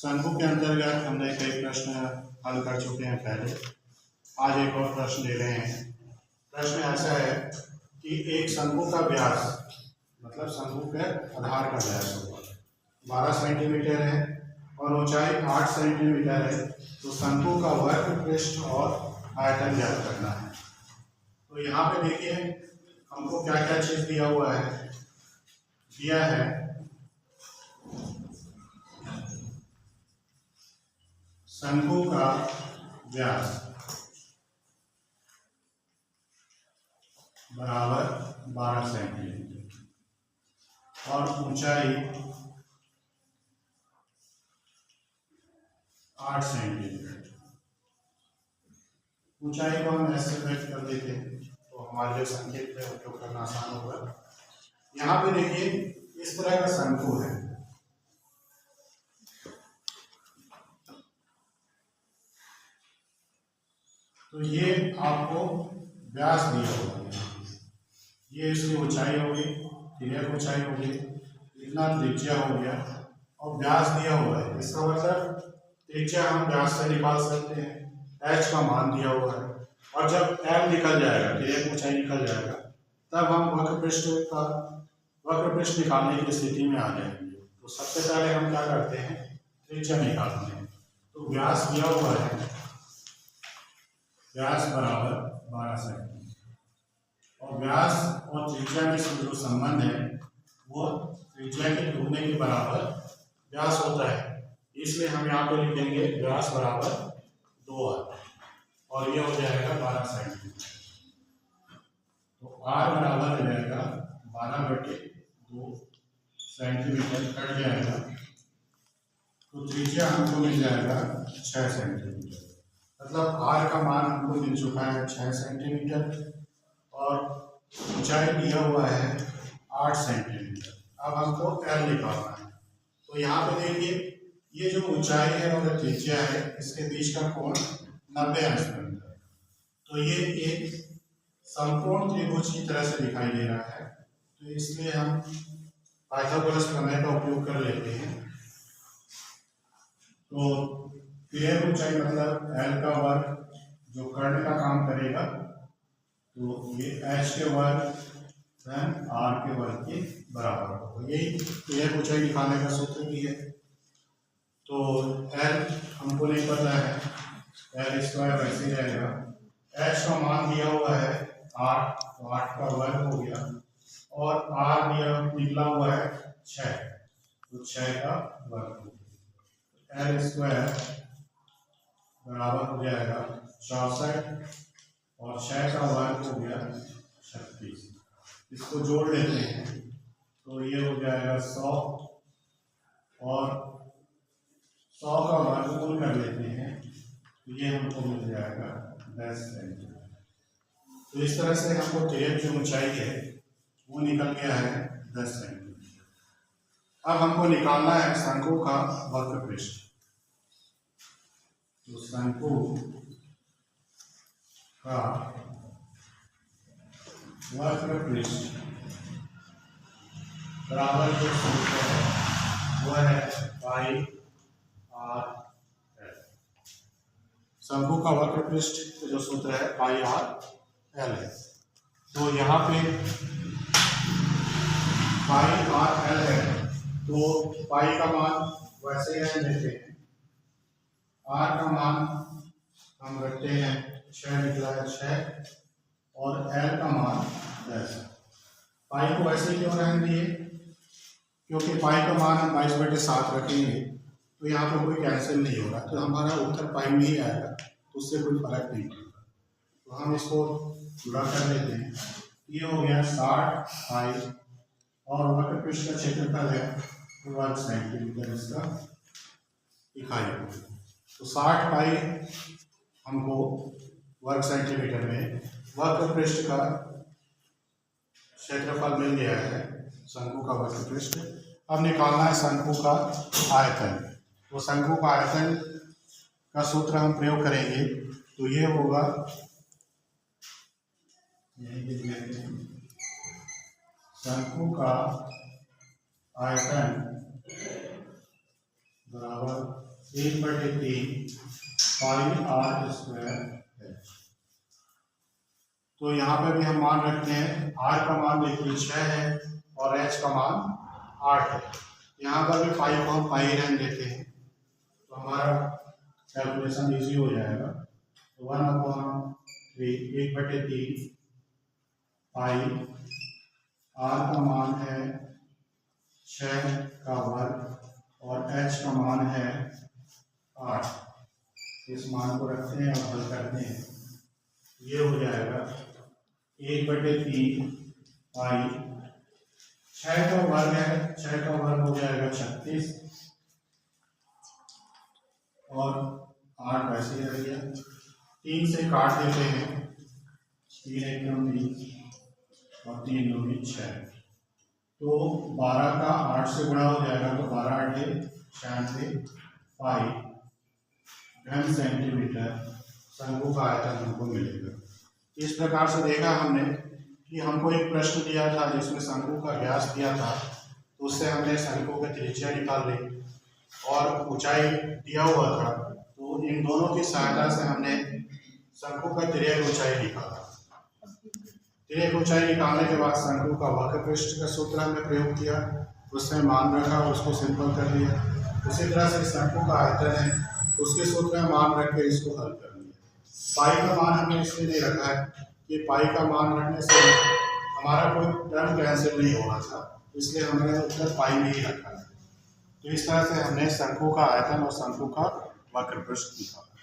शंकु के अंतर्गत हमने कई प्रश्न हल कर चुके हैं पहले। आज एक और प्रश्न ले रहे हैं। प्रश्न ऐसा है कि एक शंकु का व्यास मतलब शंकु के आधार का व्यास होगा 12 सेंटीमीटर है और ऊंचाई 8 सेंटीमीटर है। तो शंकु का वर्ग पृष्ठ और आयतन ज्ञात करना है। तो यहाँ पे देखिए हमको क्या क्या चीज दिया हुआ है। दिया है शंकु का व्यास बराबर 12 सेंटीमीटर और ऊंचाई 8 सेंटीमीटर। ऊंचाई को हम ऐसे व्यक्त कर देते हैं तो हमारे लिए संकेत में उपयोग करना आसान होगा। यहाँ पे देखिए इस तरह का शंकु है। तो ये आपको व्यास दिया होगा, ये इसकी ऊंचाई होगी, तिर्यक ऊंचाई होगी, इतना त्रिज्या हो गया और व्यास दिया हुआ है। इसका मतलब त्रिज्या हम व्यास से निकाल सकते हैं, h का मान दिया हुआ है और जब m निकल जाएगा, तिर्यक ऊंचाई निकल जाएगा, तब हम वक्र पृष्ठ निकालने की स्थिति में आ जाएंगे। तो सबसे पहले हम क्या करते हैं, त्रिज्या निकालते हैं। तो व्यास दिया हुआ है, व्यास बराबर 12 सेंटीमीटर और व्यास और त्रिज्या में जो संबंध है वो त्रिज्या के दुगने के बराबर व्यास होता है। इसलिए हम यहाँ पे लिखेंगे व्यास बराबर 2r और ये हो जाएगा 12 सेंटीमीटर। तो r बराबर हो जाएगा 12/2 सेंटीमीटर कट जाएगा तो त्रिज्या हमको मिल जाएगा 6 सेंटीमीटर। मतलब r का मान हमको मिल चुका है 6 सेंटीमीटर और ऊंचाई दिया हुआ है 8 सेंटीमीटर। अब हमको l निकालना है। तो यहाँ पे देखिए ये जो ऊंचाई है और त्रिज्या है इसके बीच का कोण 90 अंश बनता है। तो ये एक समकोण त्रिभुज की तरह से दिखाई दे रहा है। तो इसलिए हम पाइथागोरस प्रमेय का उपयोग कर लेते हैं। तो तिर्यक ऊंचाई मतलब l का वर्ग जो कर्ण का काम करेगा, तो ये h के वर्ग धन r के वर्ग के बराबर होगा। यही तिर्यक ऊंचाई निकालने का सूत्र भी है। तो l हमको नहीं पता है, l स्क्वायर वैसे ही रहेगा। h का मान दिया हुआ है 8, तो 8 का वर्ग हो गया और r दिया निकला हुआ है 6, तो 6 का वर्ग हो गया। l स्क्वायर बराबर हो जाएगा 64 और 6 का वर्ग हो गया 36। इसको जोड़ लेते हैं तो ये हो जाएगा 100 और 100 का वर्गमूल कर लेते हैं तो ये हमको मिल जाएगा 10 सेंटीमीटर। तो इस तरह से हमको तिर्यक जो ऊंचाई है वो निकल गया है 10 सेंटीमीटर। अब हमको निकालना है शंकु का वक्र पृष्ठ। तो शंकु का वक्र पृष्ठ बराबर जो सूत्र है वह है पाई r l। शंकु का वक्र पृष्ठ जो सूत्र है पाई r l है। तो यहाँ पे पाई r l है तो पाई का मान वैसे ही लेते हैं, r का मान हम रखते हैं 6 निकला है 6 और l का मान 10। पाई को वैसे क्यों रहने दिए, क्योंकि पाई का मान हम 22/7 रखेंगे तो यहाँ पर कोई कैंसिल नहीं होगा, तो हमारा उत्तर पाई में ही आएगा, तो उससे कोई फर्क नहीं पड़ता। तो हम इसको पूरा कर लेते हैं। ये हो गया 60 पाई और वक्र पृष्ठ का क्षेत्रफल है 1 सेंटीमीटर, इसका इकाई होगी। तो 60 पाई हमको वर्ग सेंटीमीटर में वक्र पृष्ठ का क्षेत्रफल मिल गया है, शंकु का वक्र पृष्ठ। अब निकालना है शंकु का आयतन। तो शंकु का आयतन का सूत्र हम प्रयोग करेंगे तो ये होगा, शंकु का आयतन बराबर 1/3 पाई आर स्क्वायर एच। तो यहाँ पे भी हम मान रखते हैं, आर का मान देखिए 6 है और एच का मान 8 है। यहाँ पर भी पाई को हम पाई रहने देते हैं तो हमारा कैलकुलेशन इजी हो जाएगा। तो 1/3 1/3 पाई आर का मान है 6 का वर्ग और एच का मान है 8। इस मान को रखते हैं और हल करते हैं। ये हो जाएगा 1/3 पाई 6 का वर्ग है, 6 का वर्ग हो जाएगा 36 और 8 वैसे ही रह गया। 3 से काट देते हैं, 3 एकम 3 और 3 दूनी 6। तो 12 का 8 से गुणा हो जाएगा तो 12 8 96 पाई घन सेंटीमीटर शंकु का आयतन हमको मिलेगा। इस प्रकार से देखा हमने कि हमको एक प्रश्न दिया था जिसमें शंकु का व्यास दिया था, तो उससे हमने शंकु की त्रिज्या निकाल ली और ऊंचाई दिया हुआ था, तो इन दोनों की सहायता से हमने शंकु का तिर्यक ऊंचाई निकाला। तिर्यक ऊंचाई निकालने के बाद शंकु का वक्र पृष्ठ का सूत्र हमने प्रयोग किया, उसमें मान रखा और उसको सिंपल कर दिया। उसी तरह से शंकु का आयतन है, उसके सूत्र में मान रख के इसको हल कर लिया। पाई का मान हमने इसलिए नहीं रखा है कि पाई का मान रखने से हमारा कोई टर्म कैंसिल नहीं होना था, इसलिए हमने उत्तर पाई में ही रखा है। तो इस तरह से हमने शंकु का आयतन और शंकु का वक्र पृष्ठ निकाला।